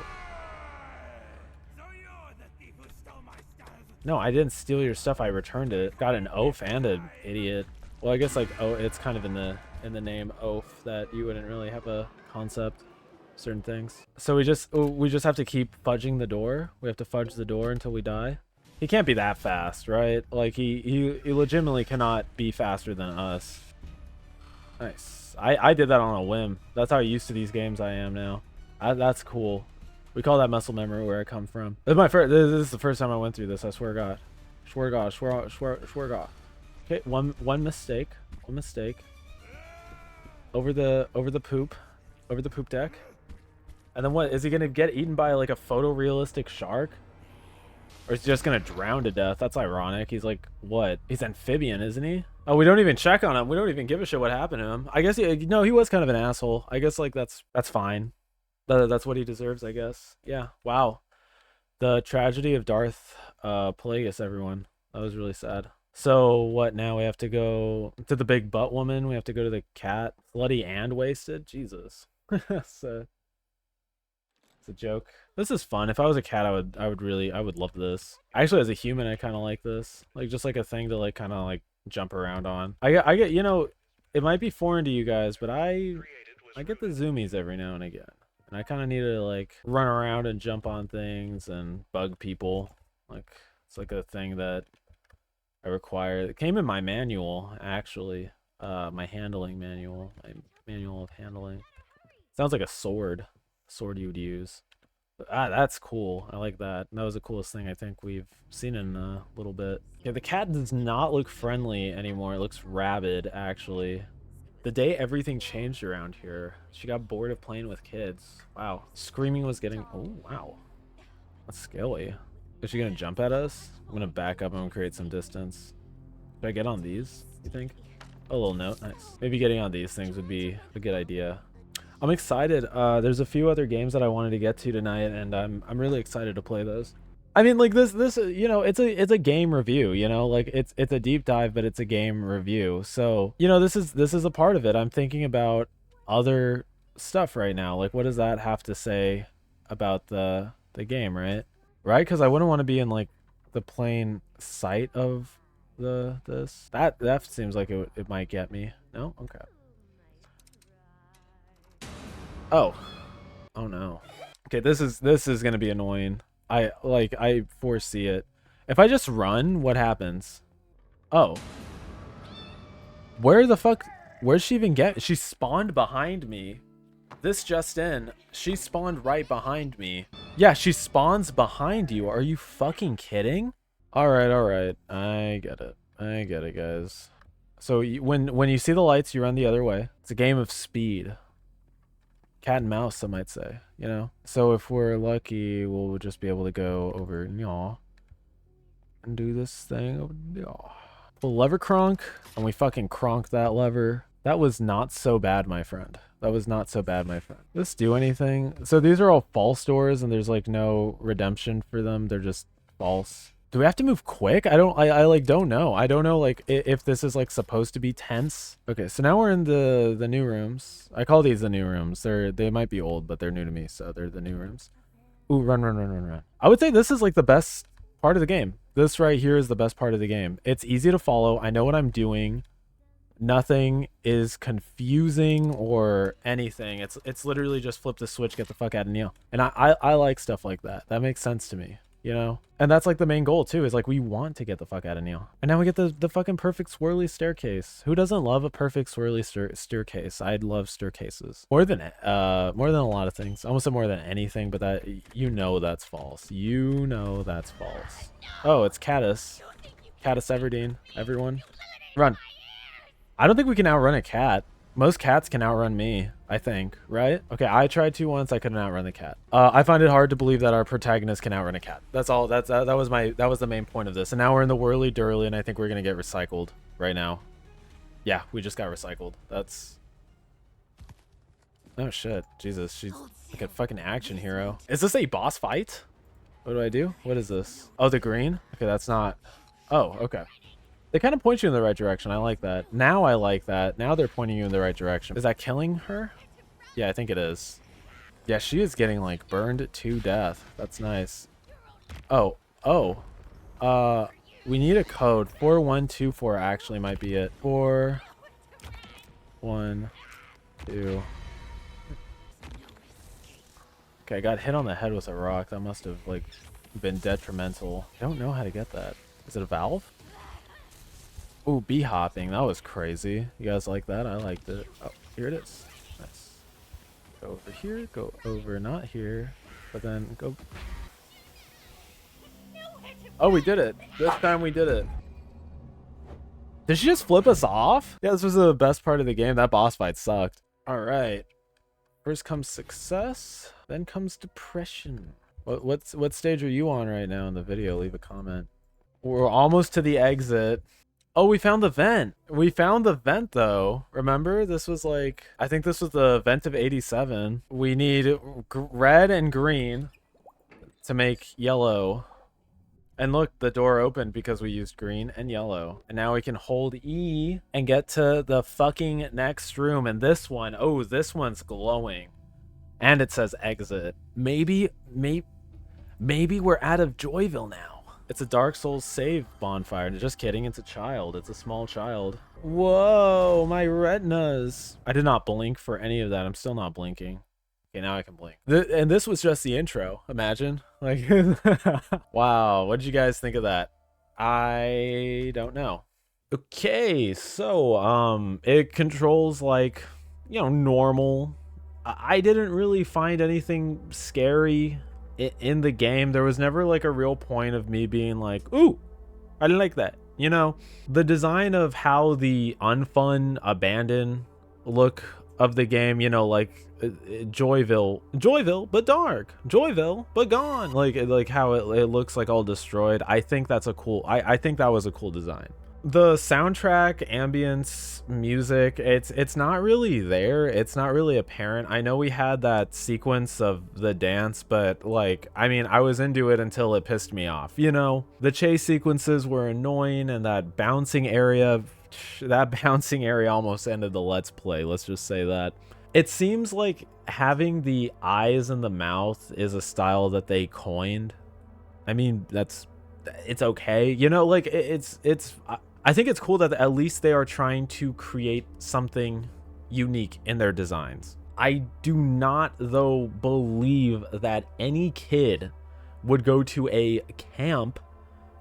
S1: No, I didn't steal your stuff. I returned it. Got an oaf and an idiot. Well, I guess like it's kind of in the name oaf that you wouldn't really have a concept. Certain things. So we just have to keep fudging the door. We have to fudge the door until we die. He can't be that fast, right? Like he legitimately cannot be faster than us. Nice. I did that on a whim. That's how used to these games I am now. That's cool. We call that muscle memory where I come from. This is the first time I went through this. I swear to God. Swear to God. Okay, one mistake. One mistake. Over the poop deck. And then what? Is he going to get eaten by like a photorealistic shark? Or is he just going to drown to death? That's ironic. He's like, what? He's amphibian, isn't he? Oh, we don't even check on him. We don't even give a shit what happened to him. I guess, no, he was kind of an asshole. I guess like that's fine. That's what he deserves, I guess. Yeah. Wow. The tragedy of Darth Plagueis, everyone. That was really sad. So what now? We have to go to the big butt woman. We have to go to the cat. Bloody and wasted. Jesus. So it's a joke. This is fun. If I was a cat, I would love this. Actually, as a human, I kind of like this. Like just like a thing to like kind of like jump around on. I get, you know, it might be foreign to you guys, but I get the zoomies every now and again. And I kind of need to like run around and jump on things and bug people. Like it's like a thing that I require. It came in my manual, actually. My handling manual. My manual of handling. Sounds like a sword. Sword you would use. That's cool. I like that. That was the coolest thing I think we've seen in a little bit. Yeah, the cat does not look friendly anymore. It looks rabid, actually. The day everything changed around here, she got bored of playing with kids. Wow. Screaming was getting... Oh, wow. That's scary. Is she gonna jump at us? I'm gonna back up and create some distance. Should I get on these, you think? A little note. Nice. Maybe getting on these things would be a good idea. I'm excited. There's a few other games that I wanted to get to tonight, and I'm really excited to play those. I mean, like this, you know, it's a game review, you know, like it's a deep dive, but it's a game review. So, you know, this is a part of it. I'm thinking about other stuff right now. Like, what does that have to say about the game, right? Right? Because I wouldn't want to be in like the plain sight of this. That seems like it might get me. No? Okay. Oh. Oh no. Okay, this is gonna be annoying. I foresee it. If I just run, what happens? Oh. Where the fuck? Where's she even get? She spawned behind me. This just in. She spawned right behind me. Yeah, she spawns behind you. Are you fucking kidding? Alright, alright. I get it. I get it, guys. So when you see the lights, you run the other way. It's a game of speed. Cat and mouse, some might say, you know? So if we're lucky, we'll just be able to go over yaw and do this thing over yaw. Pull lever cronk, and we fucking cronk that lever. That was not so bad, my friend. That was not so bad, my friend. Does this do anything? So these are all false doors, and there's like no redemption for them. They're just false. Do we have to move quick? I like don't know. I don't know like if this is like supposed to be tense. Okay, so now we're in the new rooms. I call these the new rooms. They might be old, but they're new to me, so they're the new rooms. Ooh, run, run, run, run, run. I would say this is like the best part of the game. This right here is the best part of the game. It's easy to follow. I know what I'm doing. Nothing is confusing or anything. It's literally just flip the switch, get the fuck out of Neil. And I like stuff like that. That makes sense to me. You know, and that's like the main goal too, is like we want to get the fuck out of Neil. And now we get the fucking perfect swirly staircase. Who doesn't love a perfect swirly staircase? I'd love staircases more than a lot of things. I almost said more than anything, but that, you know, that's false. You know that's false. Oh, it's Caddis Everdeen. Everyone run. I don't think we can outrun a cat. Most cats can outrun me, I think, right? Okay, I tried to once. I couldn't outrun the cat. I find it hard to believe that our protagonist can outrun a cat. That's all. That was the main point of this. And now we're in the whirly durly, and I think we're gonna get recycled right now. Yeah, we just got recycled. That's... Oh shit, Jesus, she's like a fucking action hero. Is this a boss fight? What do I do? What is this? Oh, the green? Okay, that's not... Oh, okay. They kind of point you in the right direction. I like that. Now I like that. Now they're pointing you in the right direction. Is that killing her? Yeah, I think it is. Yeah, she is getting like burned to death. That's nice. Oh, oh. We need a code. 4124 actually might be it. 412. Okay, I got hit on the head with a rock. That must have like been detrimental. I don't know how to get that. Is it a valve? Ooh, bee hopping. That was crazy. You guys like that? I liked it. Oh, here it is. Nice. Go over here. Go over, not here. But then go... Oh, we did it. This time we did it. Did she just flip us off? Yeah, this was the best part of the game. That boss fight sucked. Alright. First comes success. Then comes depression. What stage are you on right now in the video? Leave a comment. We're almost to the exit. Oh, we found the vent. We found the vent, though. Remember? This was like... I think this was the vent of 87. We need red and green to make yellow. And look, the door opened because we used green and yellow. And now we can hold E and get to the fucking next room. And this one... Oh, this one's glowing. And it says exit. Maybe we're out of Joyville now. It's a Dark Souls save bonfire. Just kidding, it's a child. It's a small child. Whoa, my retinas. I did not blink for any of that. I'm still not blinking. Okay, now I can blink. And this was just the intro. Imagine. Like, wow, what did you guys think of that? I don't know. Okay, so, it controls like, you know, normal. I didn't really find anything scary in the game, there was never like a real point of me being like, ooh, I didn't like that. You know, the design of how the unfun, abandoned look of the game, you know, like Joyville, but dark, Joyville, but gone, like how it looks like all destroyed. I think that's a cool, I think that was a cool design. The soundtrack, ambience, music, it's not really there. It's not really apparent. I know we had that sequence of the dance, but like, I mean, I was into it until it pissed me off. You know, the chase sequences were annoying, and that bouncing area almost ended the Let's Play. Let's just say that. It seems like having the eyes and the mouth is a style that they coined. I mean, it's okay. You know, like I think it's cool that at least they are trying to create something unique in their designs. I do not, though, believe that any kid would go to a camp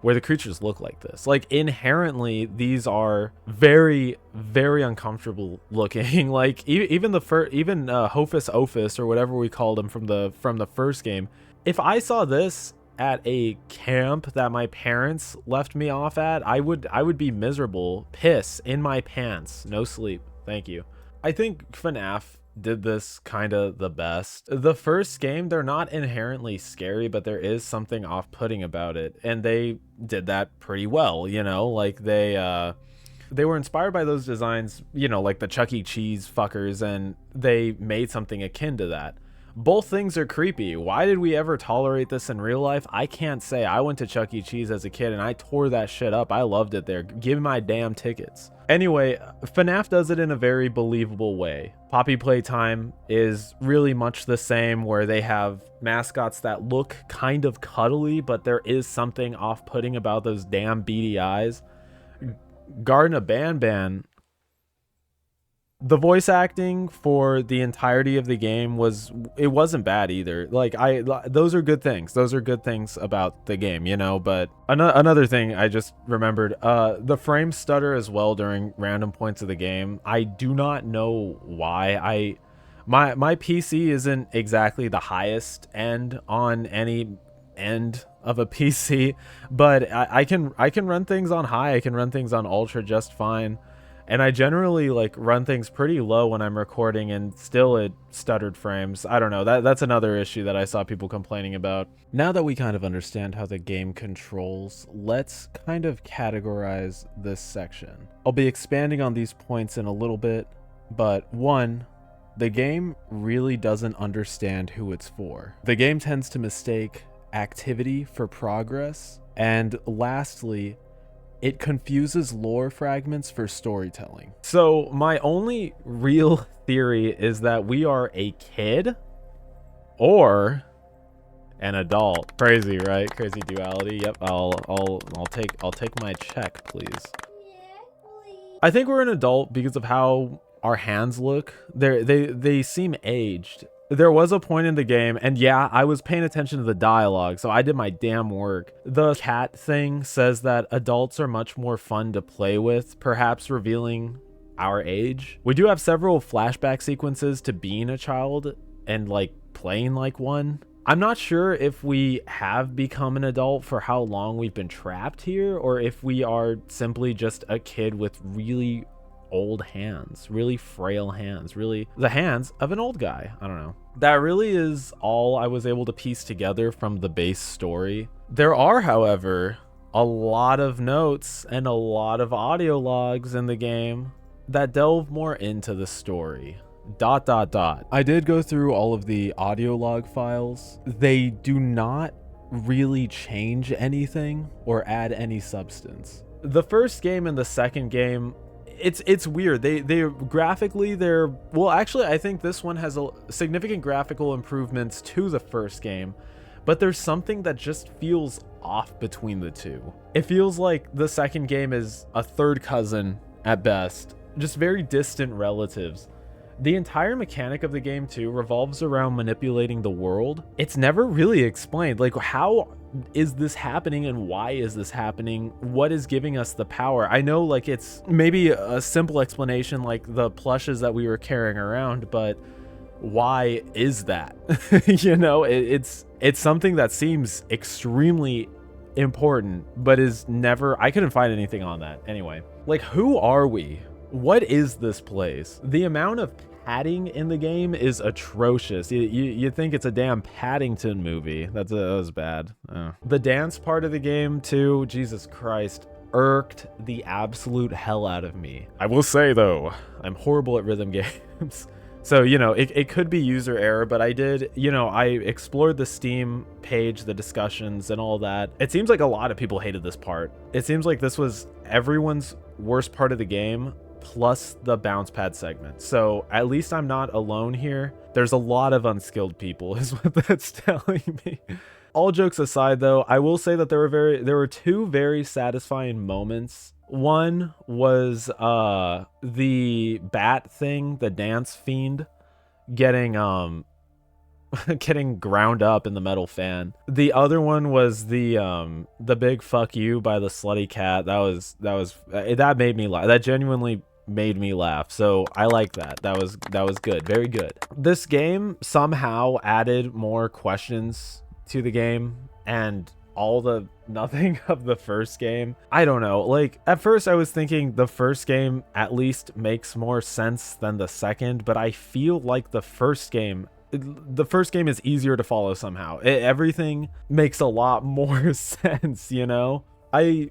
S1: where the creatures look like this. Like, inherently, these are very, very uncomfortable looking. Like, even Hofus Ofus, or whatever we called him from the first game. If I saw this at a camp that my parents left me off at, I would be miserable, piss in my pants, no sleep. Thank you. I think FNAF did this kind of the best. The first game, they're not inherently scary, but there is something off-putting about it, and they did that pretty well. You know, like they were inspired by those designs, you know, like the Chuck E. Cheese fuckers, and they made something akin to that. Both things are creepy. Why did we ever tolerate this in real life? I can't say. I went to Chuck E. Cheese as a kid and I tore that shit up. I loved it there. Give me my damn tickets. Anyway, FNAF does it in a very believable way. Poppy Playtime is really much the same, where they have mascots that look kind of cuddly, but there is something off-putting about those damn beady eyes. Garden of Banban, the voice acting for the entirety of the game wasn't bad either. Like, those are good things. Those are good things about the game, you know. But another thing I just remembered, the frames stutter as well during random points of the game. I do not know why. My PC isn't exactly the highest end on any end of a PC, but I can run things on high. I can run things on ultra just fine. And I generally like run things pretty low when I'm recording, and still it stuttered frames. I don't know. That's another issue that I saw people complaining about. Now that we kind of understand how the game controls, let's kind of categorize this section. I'll be expanding on these points in a little bit, but 1, the game really doesn't understand who it's for. The game tends to mistake activity for progress, and lastly, it confuses lore fragments for storytelling. So my only real theory is that we are a kid or an adult. Crazy, right? Crazy duality. Yep. I'll take my check, please.
S2: Yeah, please.
S1: I think we're an adult because of how our hands look. They seem aged. There was a point in the game, and yeah, I was paying attention to the dialogue, so I did my damn work. The cat thing says that adults are much more fun to play with, perhaps revealing our age. We do have several flashback sequences to being a child and like playing like one. I'm not sure if we have become an adult for how long we've been trapped here, or if we are simply just a kid with really old hands, really frail hands, really the hands of an old guy. I don't know. That really is all I was able to piece together from the base story. There are, however, a lot of notes and a lot of audio logs in the game that delve more into the story. ... I did go through all of the audio log files. They do not really change anything or add any substance. The first game and the second game, it's weird. They graphically, well, actually I think this one has a significant graphical improvements to the first game, but there's something that just feels off between the two. It feels like the second game is a third cousin at best, just very distant relatives. The entire mechanic of the game too revolves around manipulating the world. It's never really explained, like, how is this happening and why is this happening? What is giving us the power? I know, like, it's maybe a simple explanation like the plushes that we were carrying around, but why is that? You know, it's something that seems extremely important, but is never, I couldn't find anything on that. Anyway, like, who are we? What is this place? The amount of padding in the game is atrocious. You think it's a damn Paddington movie. That was bad. The dance part of the game too, Jesus Christ, irked the absolute hell out of me. I will say though, I'm horrible at rhythm games. So, you know, it could be user error, but I did, you know, I explored the Steam page, the discussions and all that. It seems like a lot of people hated this part. It seems like this was everyone's worst part of the game, plus the bounce pad segment. So at least I'm not alone here. There's a lot of unskilled people is what that's telling me. All jokes aside though, I will say that there were two very satisfying moments. One was the bat thing, the dance fiend, getting getting ground up in the metal fan. The other one was the big fuck you by the slutty cat. That made me laugh. That genuinely made me laugh. So I like that. That was good. Very good. This game somehow added more questions to the game and all the nothing of the first game. I don't know, like at first I was thinking the first game at least makes more sense than the second, but I feel like the first game is easier to follow somehow. Everything makes a lot more sense, you know? I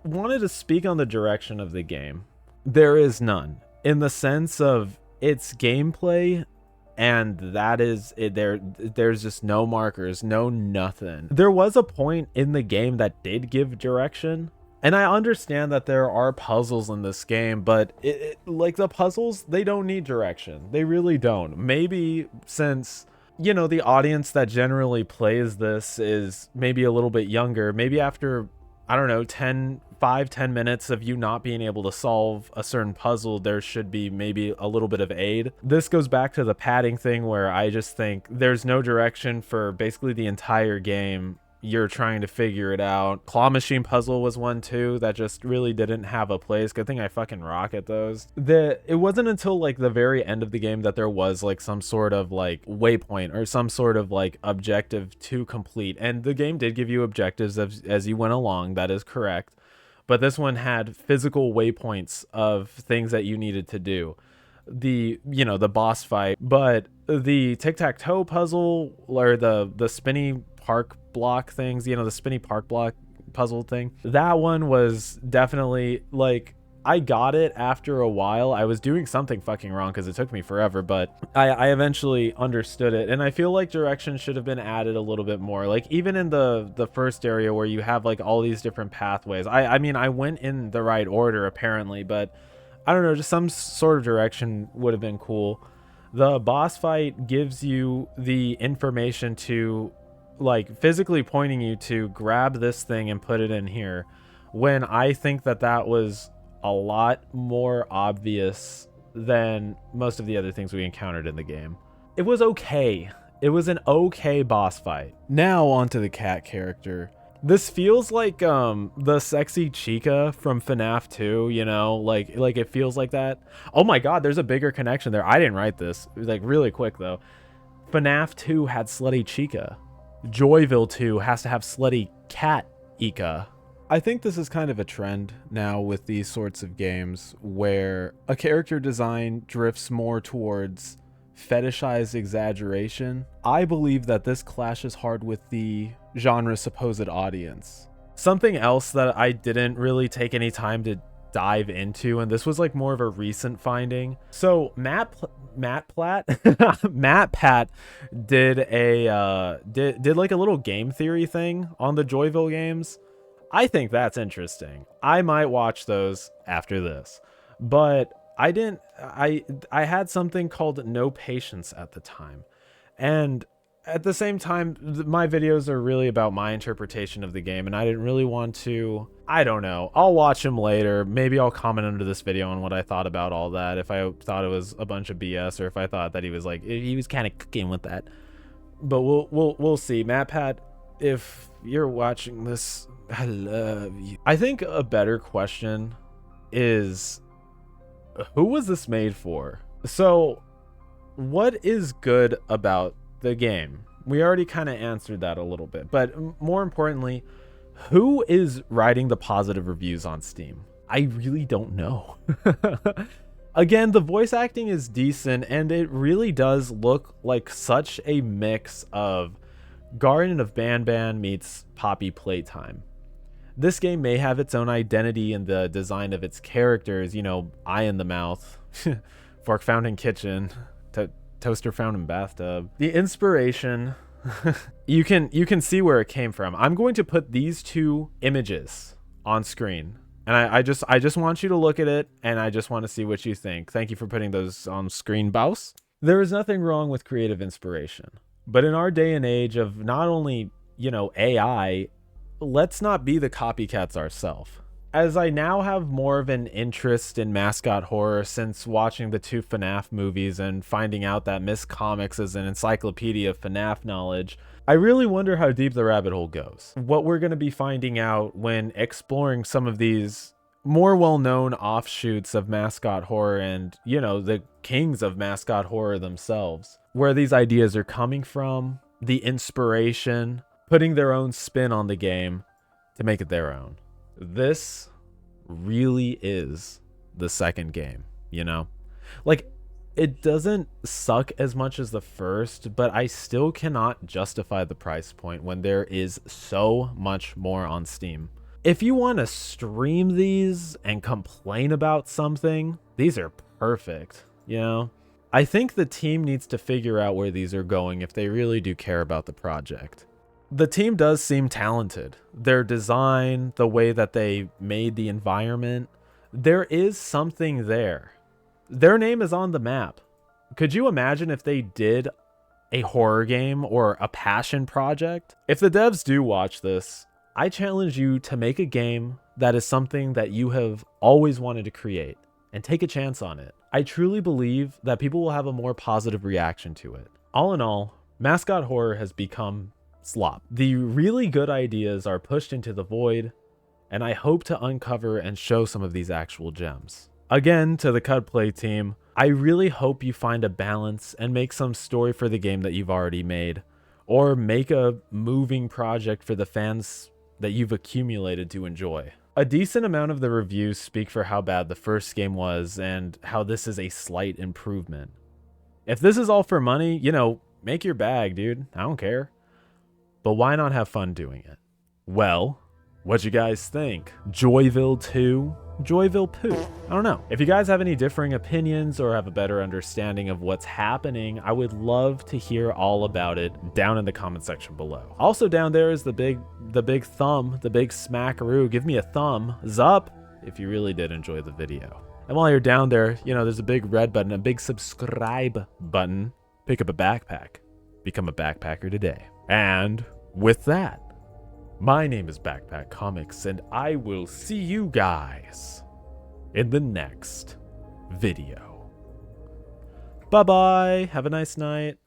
S1: wanted to speak on the direction of the game. There is none in the sense of its gameplay, and that is it. There's just no markers, no nothing. There was a point in the game that did give direction, and I understand that there are puzzles in this game, but like the puzzles, they don't need direction. They really don't. Maybe since, you know, the audience that generally plays this is maybe a little bit younger, maybe after, I don't know, 5-10 minutes of you not being able to solve a certain puzzle, there should be maybe a little bit of aid. This goes back to the padding thing where I just think there's no direction for basically the entire game. You're trying to figure it out. Claw machine puzzle was one too that just really didn't have a place. Good thing I fucking rock at those. It wasn't until like the very end of the game that there was like some sort of like waypoint or some sort of like objective to complete. And the game did give you objectives as you went along. That is correct. But this one had physical waypoints of things that you needed to do. The boss fight, but the tic-tac-toe puzzle or the spinny park block things, the spinny park block puzzle thing, that one was definitely like, I got it after a while. I was doing something fucking wrong because it took me forever, but I eventually understood it. And I feel like direction should have been added a little bit more. Like even in the first area where you have like all these different pathways. I mean, I went in the right order apparently, but I don't know, just some sort of direction would have been cool. The boss fight gives you the information to like physically pointing you to grab this thing and put it in here, when I think that was a lot more obvious than most of the other things we encountered in the game. It was okay. It was an okay boss fight. Now onto the cat character. This feels like the sexy Chica from FNAF 2, you know, like it feels like that. Oh my god, there's a bigger connection there. I didn't write this. It was like really quick though. FNAF 2 had slutty Chica. Joyville 2 has to have slutty cat Ika. I think this is kind of a trend now with these sorts of games where a character design drifts more towards fetishized exaggeration. I believe that this clashes hard with the genre's supposed audience. Something else that I didn't really take any time to dive into, and this was like more of a recent finding. So Matt Platt did like a little game theory thing on the Joyville games. I think that's interesting. I might watch those after this, but I had something called no patience at the time. And at the same time, my videos are really about my interpretation of the game, and I didn't really want to, I don't know. I'll watch them later. Maybe I'll comment under this video on what I thought about all that. If I thought it was a bunch of BS, or if I thought that he was kind of cooking with that. But we'll see. Matt Pat, if you're watching this, I love you. I think a better question is, who was this made for? So what is good about the game? We already kind of answered that a little bit, but more importantly, who is writing the positive reviews on Steam? I really don't know. Again, the voice acting is decent, and it really does look like such a mix of Garden of Banban meets Poppy Playtime. This game may have its own identity in the design of its characters, you know, eye in the mouth, fork found in kitchen, toaster found in bathtub. The inspiration, you can see where it came from. I'm going to put these two images on screen, and I just want you to look at it, and I just want to see what you think. Thank you for putting those on screen, Bouse. There is nothing wrong with creative inspiration, but in our day and age of not only, you know, AI, let's not be the copycats ourselves. As I now have more of an interest in mascot horror since watching the 2 FNAF movies and finding out that Miss Comics is an encyclopedia of FNAF knowledge, I really wonder how deep the rabbit hole goes. What we're going to be finding out when exploring some of these more well-known offshoots of mascot horror and, you know, the kings of mascot horror themselves. Where these ideas are coming from, the inspiration, putting their own spin on the game to make it their own. This really is the second game, you know? Like, it doesn't suck as much as the first, but I still cannot justify the price point when there is so much more on Steam. If you want to stream these and complain about something, these are perfect, you know? I think the team needs to figure out where these are going if they really do care about the project. The team does seem talented. Their design, the way that they made the environment, there is something there. Their name is on the map. Could you imagine if they did a horror game or a passion project? If the devs do watch this, I challenge you to make a game that is something that you have always wanted to create and take a chance on it. I truly believe that people will have a more positive reaction to it. All in all, mascot horror has become slop. The really good ideas are pushed into the void, and I hope to uncover and show some of these actual gems. Again, to the Cudplay team, I really hope you find a balance and make some story for the game that you've already made, or make a moving project for the fans that you've accumulated to enjoy. A decent amount of the reviews speak for how bad the first game was and how this is a slight improvement. If this is all for money, you know, make your bag, dude. I don't care. But why not have fun doing it? Well, what'd you guys think? Joyville 2? Joyville poo? I don't know. If you guys have any differing opinions or have a better understanding of what's happening, I would love to hear all about it down in the comment section below. Also down there is the big thumb, the big smackaroo. Give me a thumbs up if you really did enjoy the video. And while you're down there, you know, there's a big red button, a big subscribe button. Pick up a backpack. Become a backpacker today. And with that, my name is Backpack Comics, and I will see you guys in the next video. Bye-bye. Have a nice night.